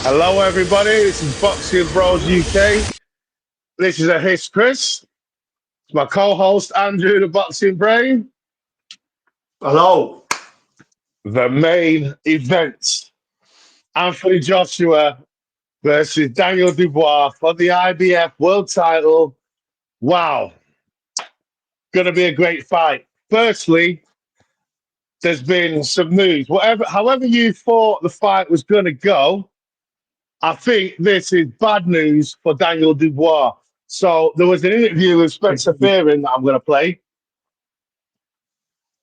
Hello, everybody. This is Boxing Bros UK. This is a Hiss Chris. It's my co-host Andrew, the Boxing Brain. Hello. The main event: Anthony Joshua versus Daniel Dubois for the IBF World Title. Wow, gonna be a great fight. Firstly, there's been some news. However you thought the fight was gonna go, I think this is bad news for Daniel Dubois. So there was an interview with Spencer Fearing that I'm going to play.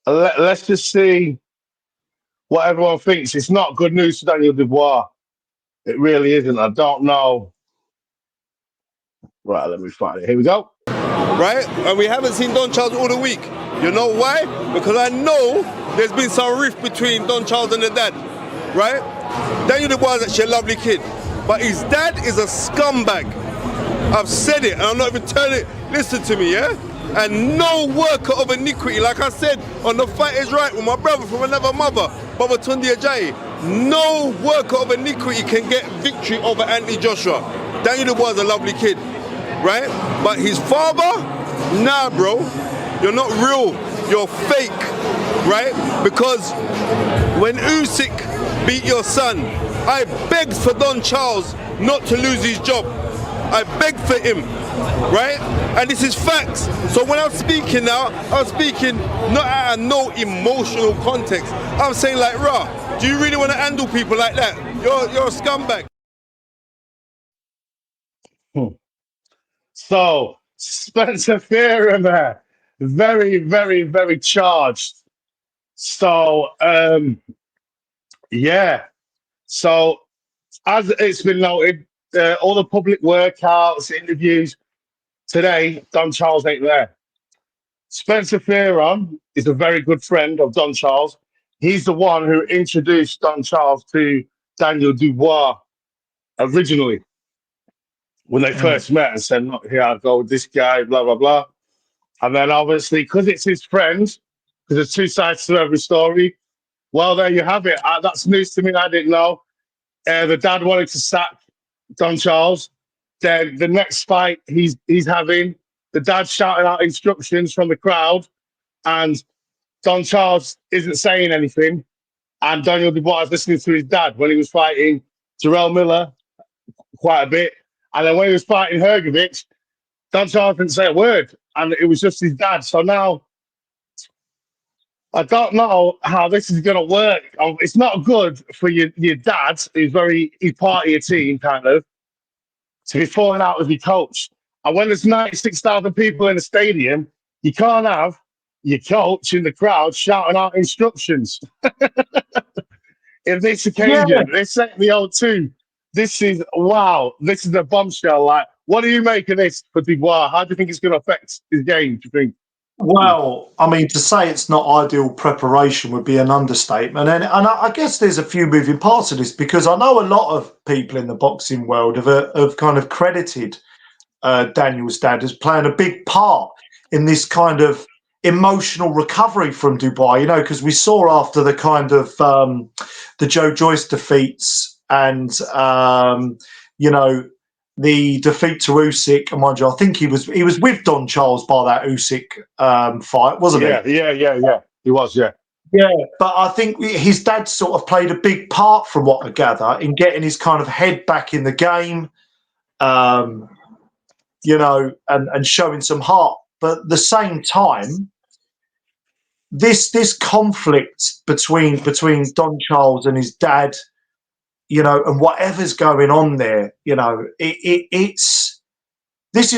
Let's just see what everyone thinks. It's not good news for Daniel Dubois. It really isn't. I don't know. Right, let me find it. Here we go. Right? And we haven't seen Don Charles all the week. You know why? Because I know there's been some rift between Don Charles and the dad. Right? Daniel Dubois is actually a lovely kid. But his dad is a scumbag. I've said it, and I'm not even turning it. Listen to me, yeah? And no worker of iniquity, like I said on The Fight Is Right with my brother from another mother, Baba Tundi Ajayi, no worker of iniquity can get victory over Anthony Joshua. Daniel Dubois is a lovely kid, right? But his father, nah, bro, you're not real, you're fake, right? Because when Usyk beat your son, I begged for Don Charles not to lose his job. I begged for him, right? And this is facts. So when I'm speaking now, I'm speaking not out of no emotional context. I'm saying like, rah, do you really want to handle people like that? You're a scumbag. So Spencer Fearing there, very, very, very charged. So yeah. So, as it's been noted, all the public workouts, interviews today, Don Charles ain't there. Spencer Fearing is a very good friend of Don Charles. He's the one who introduced Don Charles to Daniel Dubois originally when they first met and said, look, here I go with this guy, blah, blah, blah. And then obviously, because it's his friend, because there's two sides to every story, well, there you have it. That's news to me. I didn't know. The dad wanted to sack Don Charles. Then the next fight he's having, the dad shouting out instructions from the crowd, and Don Charles isn't saying anything. And Daniel Dubois is listening to his dad when he was fighting Jarrell Miller quite a bit. And then when he was fighting Hrgovic, Don Charles didn't say a word. And it was just his dad. So now I don't know how this is going to work. It's not good for your dad, he's part of your team, kind of, to be falling out with your coach. And when there's 96,000 people in the stadium, you can't have your coach in the crowd shouting out instructions. In this occasion, this ain't the O2. This is, wow, this is a bombshell. Like, what do you make of this for Dubois? How do you think it's going to affect his game, do you think? Well, I mean, to say it's not ideal preparation would be an understatement. And I guess there's a few moving parts of this, because I know a lot of people in the boxing world have kind of credited Daniel's dad as playing a big part in this kind of emotional recovery from Dubois, you know, because we saw after the kind of the Joe Joyce defeats and, you know, the defeat to Usyk, and mind you, I think he was with Don Charles by that Usyk fight, wasn't he? Yeah. He was, yeah. Yeah, but I think his dad sort of played a big part, from what I gather, in getting his kind of head back in the game, you know, and showing some heart. But at the same time, this conflict between Don Charles and his dad, you know, and whatever's going on there, you know, there's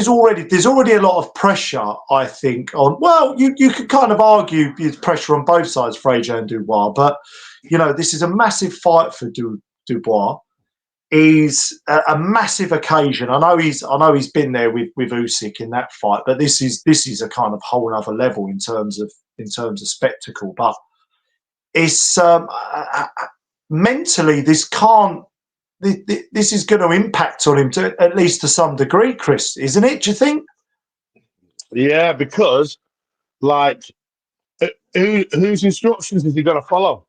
already a lot of pressure, I think, on, well, you could kind of argue there's pressure on both sides for AJ and Dubois, but, you know, this is a massive fight for Dubois. He's a massive occasion. I know he's been there with Usyk in that fight, but this is a kind of whole other level in terms of spectacle. But it's mentally, this is going to impact on him at least to some degree, Chris, isn't it? Do you think? Yeah, because like, whose instructions is he going to follow?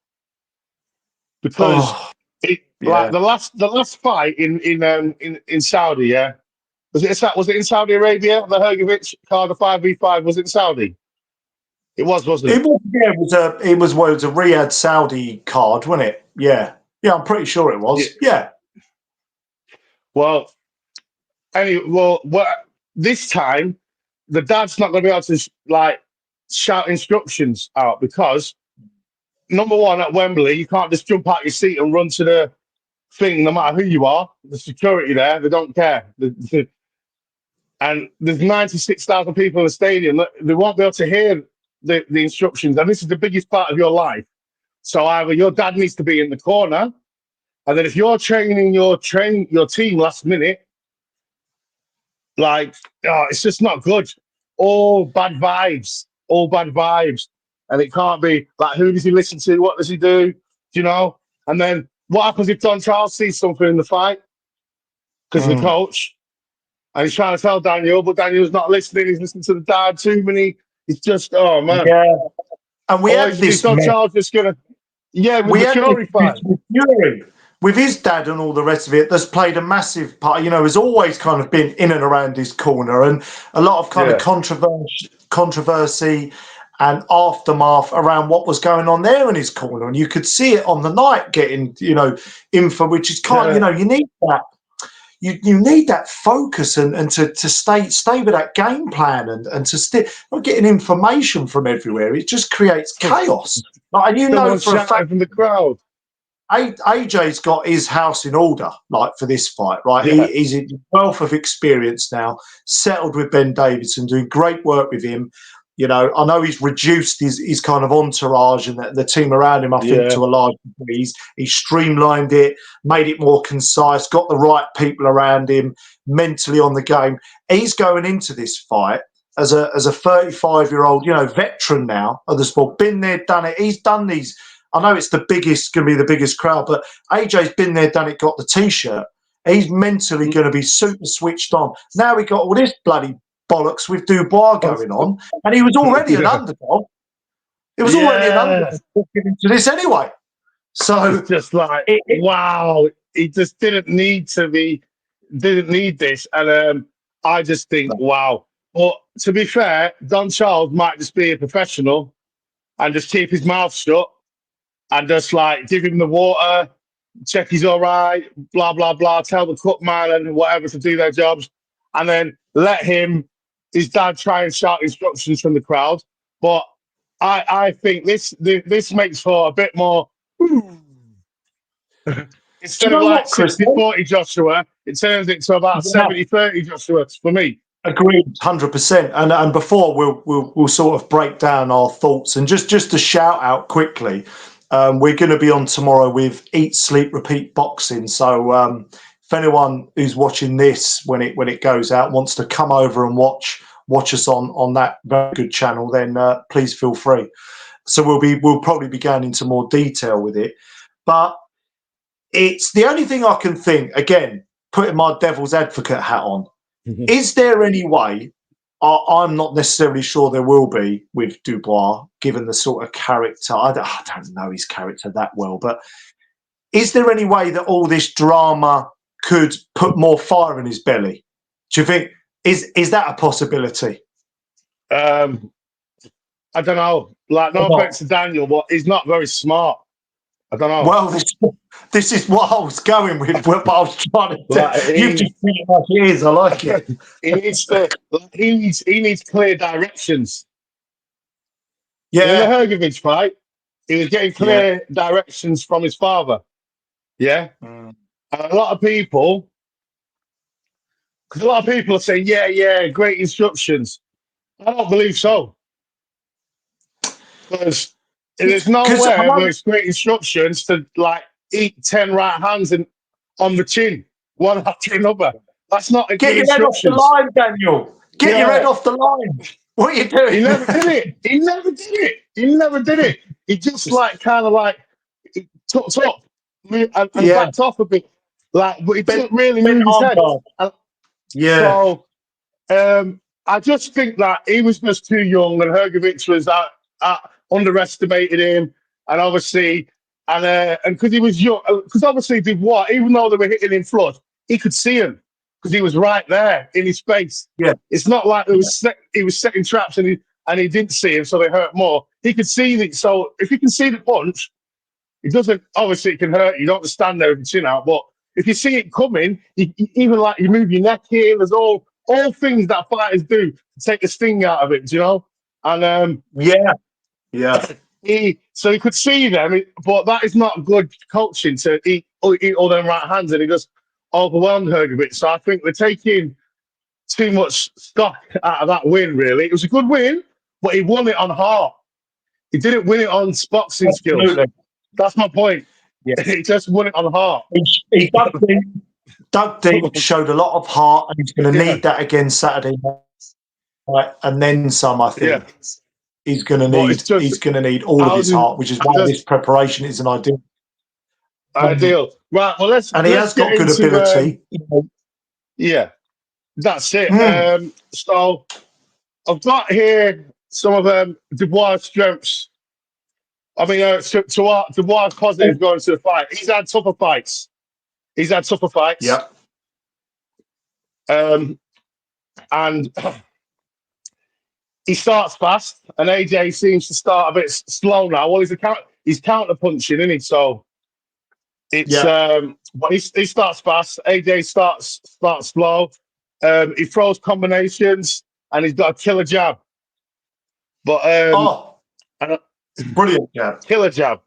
Because Oh, like yeah. the last fight in Saudi, yeah, was it in Saudi Arabia? The Hergovich card, the 5v5, was it in Saudi? It was, wasn't It it? was, yeah, it was a Riyadh Saudi card, wasn't it? Yeah. Yeah, I'm pretty sure it Yeah. was. Yeah. Well, anyway, what this time the dad's not going to be able to like shout instructions out because number one, at Wembley, you can't just jump out your seat and run to the thing, no matter who you are. The security there, they don't care. And there's 96,000 people in the stadium. They won't be able to hear the instructions. And this is the biggest part of your life. So either your dad needs to be in the corner, and then if you're training your team last minute, like, oh, it's just not good. All bad vibes. All bad vibes. And it can't be like, who does he listen to? What does he do? Do you know? And then what happens if Don Charles sees something in the fight? Because the coach, and he's trying to tell Daniel, but Daniel's not listening. He's listening to the dad too many. It's just, oh man. Yeah. And we Or had is this Don Charles just gonna, yeah, with we the had Fury fight? this with Fury, with his dad and all the rest of it, that's played a massive part. You know, has always kind of been in and around his corner, and a lot of kind of Yeah, controversy and aftermath around what was going on there in his corner. And you could see it on the night getting, you know, info, which is kind, you yeah, know, you need that. You need that focus and to stay with that game plan and to not getting information from everywhere. It just creates chaos. Like, and you know someone for a shouting fact from the crowd. AJ's got his house in order, like for this fight, right? Yeah, He's a wealth of experience now, settled with Ben Davidson, doing great work with him. You know, I know he's reduced his kind of entourage and the team around him, I think, yeah. to a large degree. He's streamlined it, made it more concise, got the right people around him, mentally on the game. He's going into this fight as a 35-year-old, you know, veteran now of the sport, been there, done it. He's done these. I know it's going to be the biggest crowd, but AJ's been there, done it, got the T-shirt. He's mentally going to be super switched on. Now we got all this bloody bollocks with Dubois going on, and he was already an Yeah, underdog. It was already an yeah. underdog walking into this anyway. It's So, just like, wow, he just didn't need this. And I just think, wow. But to be fair, Don Charles might just be a professional and just keep his mouth shut and just like give him the water, check he's all right, blah, blah, blah, tell the cook man and whatever to do their jobs, and then let his dad try and shout instructions from the crowd. But I think this makes for a bit more. do Instead you of know like what, Chris? 60-40 Joshua, it turns it to about Yeah. 70-30 Joshua for me. Agreed, 100%. And before we'll sort of break down our thoughts and just to shout out quickly, we're going to be on tomorrow with Eat, Sleep, Repeat Boxing. So if anyone who's watching this when it goes out wants to come over and watch us on that very good channel, then please feel free. So we'll probably be going into more detail with it, but it's the only thing I can think. Again, putting my devil's advocate hat on. Is there any way, I'm not necessarily sure there will be with Dubois, given the sort of character, I don't know his character that well, but is there any way that all this drama could put more fire in his belly? Do you think, is that a possibility? I don't know. Like, no Or not? offense to Daniel, but he's not very smart. I don't know. Well, this is what I was going with, what I was trying to Like, tell. You've just put it like it is, I like it. he needs clear directions. In the Yeah, Hergovich fight, he was getting yeah. clear directions from his father. Yeah. Mm. And a lot of people, because a lot of people are saying, yeah, great instructions. I don't believe so. Because there's Because nowhere where it's great instructions to like eat 10 right hands and on the chin, one after another. That's not a get good your head off the instructions. line, Daniel. Get your head Yeah. off the line. What are you He doing? never did it. He never did it. He never did it. He just like kind of like tucked up and Yeah, backed off a bit. Like, but he bent, didn't really bent move his arm head. guard. And Yeah, so I just think that he was just too young, and Hergovich was underestimated him, and obviously, and because he was young, because obviously Dubois, even though they were hitting him flush, he could see him because he was right there in his face. Yeah. It's not like he was setting traps and he didn't see him, so they hurt more. He could see it. So if you can see the punch, it doesn't. Obviously, it can hurt. You don't have to stand there with your chin out, but if you see it coming, even like you move your neck here. There's all things that fighters do to take the sting out of it. You know, and yeah. so he could see them, but that is not good coaching to eat all them right hands, and he just overwhelmed Hergovich. So I think they're taking too much stock out of that win. Really, it was a good win, but he won it on heart. He didn't win it on boxing skills. That's my point. Yeah. He just won it on heart. He dug deep, showed a lot of heart, and he's going to need that again Saturday night, and then some. I think he's going to need. He's going to need all of his heart, which is why this preparation is an ideal. Ideal, right? Well, let's. And he has got good ability. Yeah, that's it. So I've got here some of Dubois' strengths. I mean, Dubois' positives going to the fight. He's had tougher fights. Yeah. And he starts fast, and AJ seems to start a bit slow now. Well, he's counter punching, isn't he? So it's but he starts fast. AJ starts slow. He throws combinations, and he's got a killer jab. But brilliant jab, killer jab.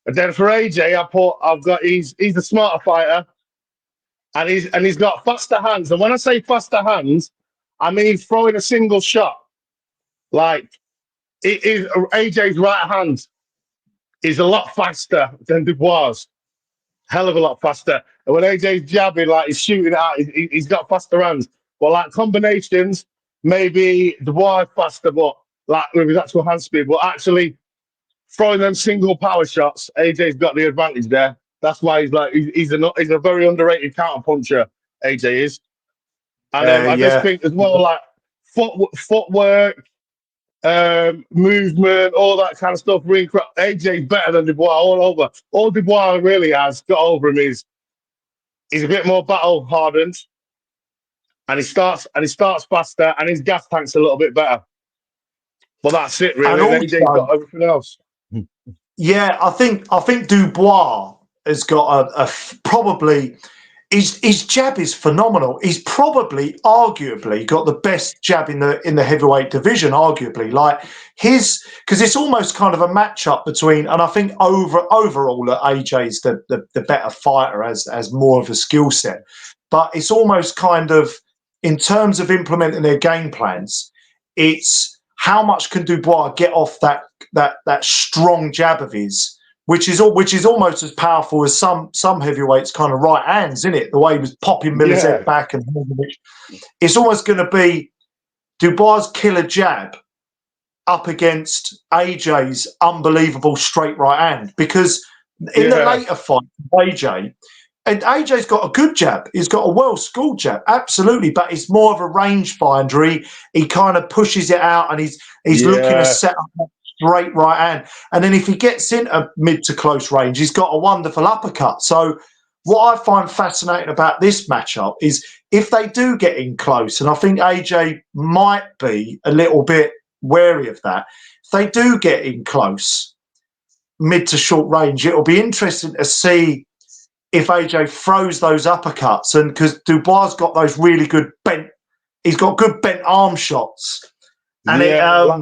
And then for AJ, I've got he's the smarter fighter, and he's got faster hands. And when I say faster hands, I mean throwing a single shot. Like AJ's right hand is a lot faster than Dubois. Hell of a lot faster. And when AJ's jabbing, like he's shooting out, he's got faster hands. But like combinations, maybe Dubois faster, but like with his actual hand speed. But actually throwing them single power shots, AJ's got the advantage there. That's why he's a very underrated counter puncher. AJ is. And I just think as well, like footwork, movement, all that kind of stuff. AJ's better than Dubois all over. All Dubois really has got over him is he's a bit more battle hardened, and he starts faster, and his gas tank's a little bit better. But that's it, really. And AJ's got everything else. Yeah, I think Dubois has got a probably. His jab is phenomenal. He's probably, arguably, got the best jab in the heavyweight division. Arguably, like because it's almost kind of a matchup between, and I think overall that AJ's the better fighter, as more of a skill set. But it's almost kind of in terms of implementing their game plans. It's how much can Dubois get off that strong jab of his. Which is almost as powerful as some heavyweights' kind of right hands, isn't it? The way he was popping Miller's head back, and it's almost going to be Dubois' killer jab up against AJ's unbelievable straight right hand. Because in the later fight, AJ's got a good jab. He's got a well-schooled jab, absolutely, but it's more of a rangefinder. He kind of pushes it out, and he's looking to set up straight right hand, and then if he gets into mid to close range, he's got a wonderful uppercut. So what I find fascinating about this matchup is if they do get in close, and I think AJ might be a little bit wary of that, if they do get in close mid to short range, it'll be interesting to see if AJ throws those uppercuts, and because Dubois got those really good he's got good bent arm shots. And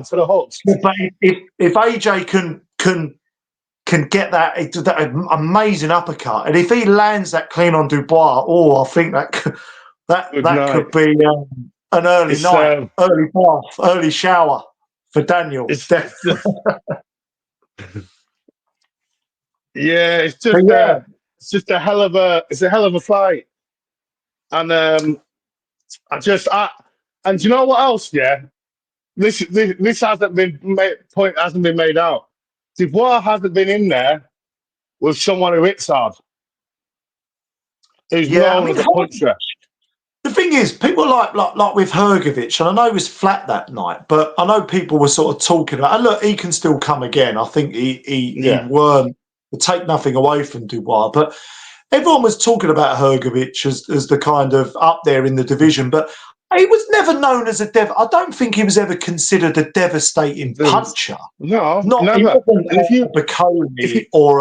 for the hooks. If AJ can get that amazing uppercut, and if he lands that clean on Dubois, I think that could be an early night, early bath, early shower for Daniel. It's just a hell of a fight, and and do you know what else? Yeah. This hasn't been made out. Dubois hasn't been in there with someone who hits hard, who's known as a puncher. the thing is, people like with Hrgovic, and I know he was flat that night, but I know people were sort of talking about, and look, he can still come again. I think he weren't, to take nothing away from Dubois, but everyone was talking about Hrgovic as the kind of up there in the division, but he was never known as a I don't think he was ever considered a devastating puncher. No, Not he never. wasn't And a Bacoli or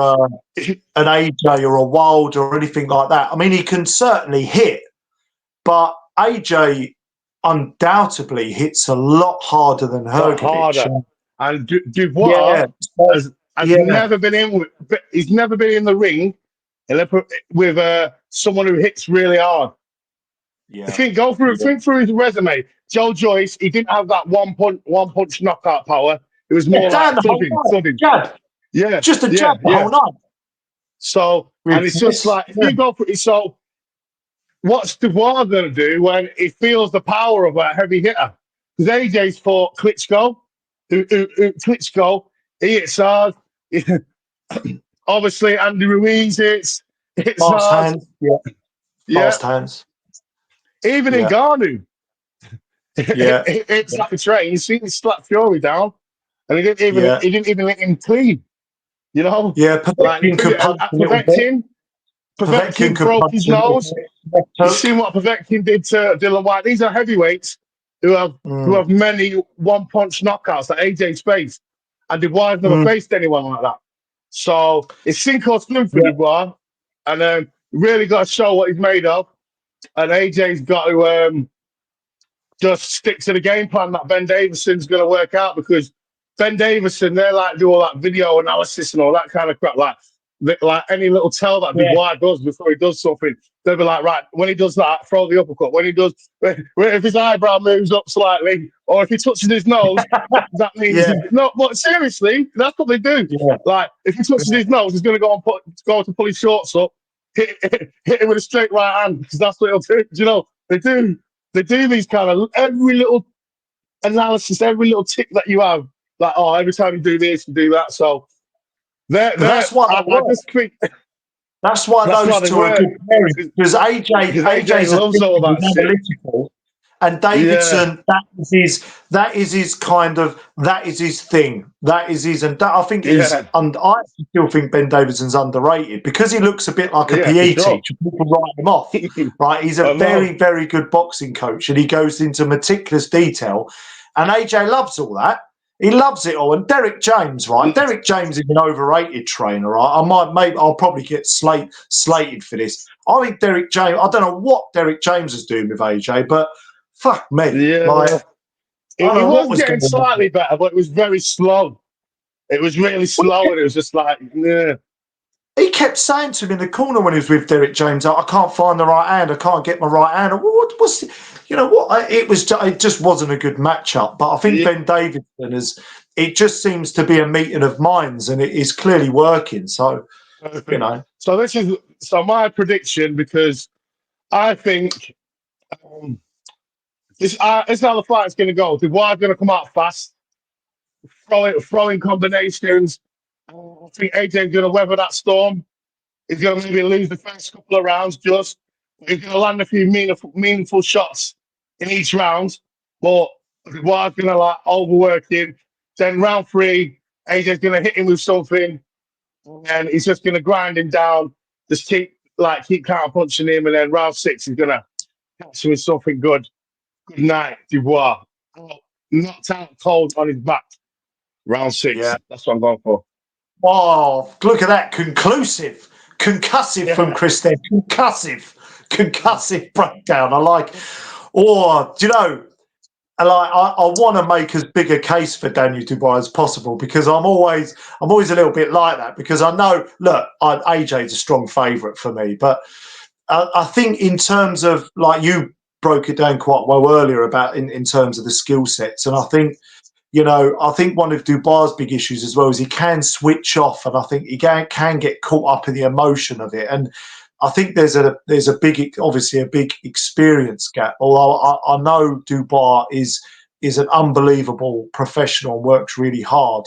an AJ or a Wilder or anything like that. I mean, he can certainly hit, but AJ undoubtedly hits a lot harder than but Hrgovic. harder. And Dubois has never been in. He's never been in the ring with someone who hits really hard. Yeah. Think through his resume. Joe Joyce, he didn't have that one punch knockout power. It was more like thudding. Jab. Yeah, just a jab the whole night. So, and it's just like if you go for it. So, what's Dubois going to do when he feels the power of a heavy hitter? Because AJ's fought Klitschko, Klitschko, he hits hard. Obviously, Andy Ruiz hits Fast hard. hands. Yeah. Fast hands. Even in Ngannou. It's like a train. You see him slap Fury down, and he didn't even let him clean. You know? Yeah, Povetkin broke his nose. You seen what Povetkin did to Dylan White? These are heavyweights who have many one-punch knockouts that AJ's faced, and Dubois never faced anyone like that. So it's sink or swim for Dubois, and really got to show what he's made of. And AJ's got to just stick to the game plan that Ben Davison's going to work out, because Ben Davison, they like do all that video analysis and all that kind of crap. Like any little tell that Dubois does before he does something, they'll be like, right, when he does that, throw the uppercut. When he does, if his eyebrow moves up slightly, or if he touches his nose, that means no. But seriously, that's what they do. Yeah. Like if he touches his nose, he's going to go to pull his shorts up, hit him with a straight right hand, because that's what he'll do. You know, they do these kind of every little analysis, every little tick that you have. Like, oh, every time you do this, you do that. So that's why those two are good pairing, because AJ loves all that analytical, and Davidson, that is his kind of, that is his thing. That is his, and that I think is, and I still think Ben Davidson's underrated because he looks a bit like a PE teacher. People write him off, right? He's a very, very good boxing coach, and he goes into meticulous detail. And AJ loves all that. He loves it all. And Derek James, right? Derek James is an overrated trainer, right? I'll probably get slated for this. I think Derek James, I don't know what Derek James is doing with AJ, but fuck me. Yeah. Like, he was getting slightly better, but it was very slow. It was really slow, and it was just like, He kept saying to him in the corner when he was with Derek James, I can't find the right hand. I can't get my right hand. What's you know what? It just wasn't a good matchup. But I think Ben Davidson it just seems to be a meeting of minds, and it is clearly working. So, you know. So my prediction, because I think this is how the fight's going to go. Dubois is going to come out fast, throwing combinations. I think AJ's going to weather that storm. He's going to maybe lose the first couple of rounds, he's going to land a few meaningful shots in each round. But Dubois is going to overwork him. Then round 3, AJ's going to hit him with something, and he's just going to grind him down. Just keep counter punching him, and then round 6 he's going to catch him with something good. Good night, Dubois. Knocked out cold on his back. Round 6. Yeah. That's what I'm going for. Oh, look at that. Concussive from Chris there. Concussive breakdown. I like. Or, do you know, I want to make as big a case for Daniel Dubois as possible, because I'm always a little bit like that, because I know, look, AJ's a strong favourite for me, but I think in terms of, like, you broke it down quite well earlier about in terms of the skill sets, and I think, you know, I think one of Dubois' big issues as well is he can switch off, and I think he can get caught up in the emotion of it. And I think there's a big experience gap. Although I know Dubois is an unbelievable professional and works really hard,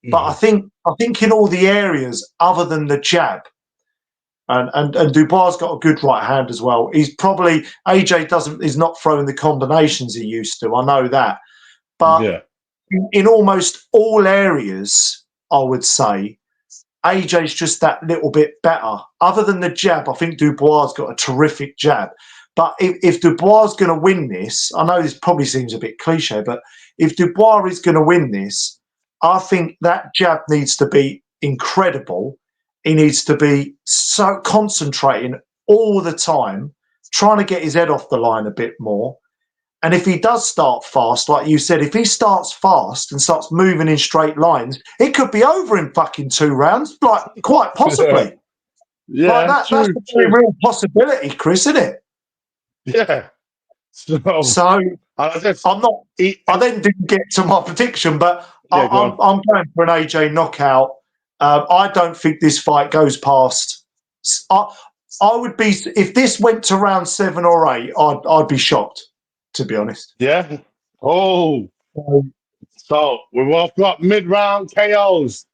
but I think in all the areas other than the jab, And Dubois got a good right hand as well. He's probably AJ is not throwing the combinations he used to. I know that, but Yeah. in almost all areas, I would say AJ's just that little bit better. Other than the jab, I think Dubois got a terrific jab. But if Dubois is going to win this, I know this probably seems a bit cliche, but if Dubois is going to win this, I think that jab needs to be incredible. He needs to be so concentrating all the time, trying to get his head off the line a bit more. And if he does start fast, like you said, if he starts fast and starts moving in straight lines, it could be over in fucking 2 rounds, like quite possibly. Yeah, Like true, that's a very real possibility, Chris, isn't it? Yeah. So I'm not. I then didn't get to my prediction, but yeah, I'm going for an AJ knockout. I don't think this fight goes past. I would be if this went to round 7 or 8. I'd be shocked, to be honest. Yeah. Oh. So we've all got mid-round KOs.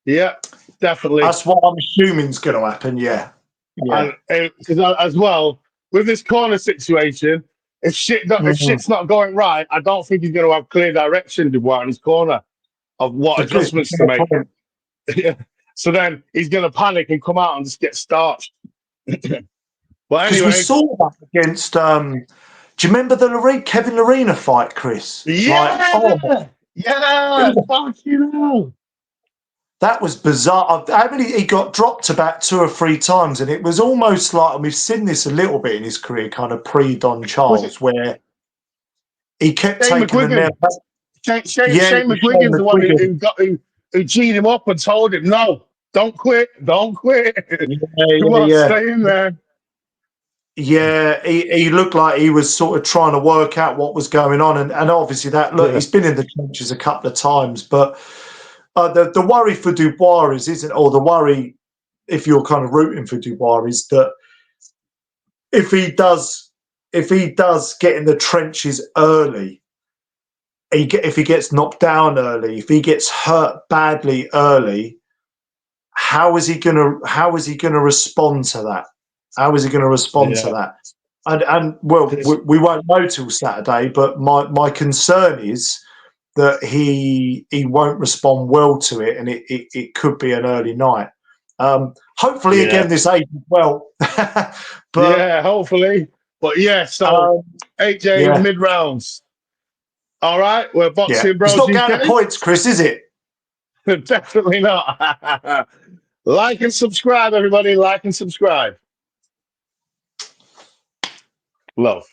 Yeah, definitely. That's what I'm assuming is going to happen. Yeah. And because as well with this corner situation, if shit's not going right, I don't think he's going to have clear direction, Dubois, in his corner of what adjustments to make. Yeah. So then he's going to panic and come out and just get starched. But anyway, we saw that against. Do you remember the Kevin Lorena fight, Chris? Yeah, yeah, fuck you know. That was bizarre. He got dropped about 2 or 3 times, and it was almost like, and we've seen this a little bit in his career, kind of pre-Don Charles, where he kept taking the nail. Shane McGuigan's the one who G'd him up and told him, no, don't quit. Come on, stay in there. Yeah, he looked like he was sort of trying to work out what was going on, and obviously he's been in the trenches a couple of times, but the worry for Dubois isn't, or the worry if you're kind of rooting for Dubois is that if he does get in the trenches early, if he gets knocked down early, if he gets hurt badly early, how is he going to respond to that? How is he going to respond to that? And well, we won't know till Saturday. But my concern is that he won't respond well to it, and it could be an early night. Hopefully, again, this age as well. But, yeah, hopefully. But yeah, so AJ mid rounds. All right, we're Boxing Bros. It's not going to points, Chris, is it? Definitely not. Like and subscribe, everybody. Like and subscribe. Love.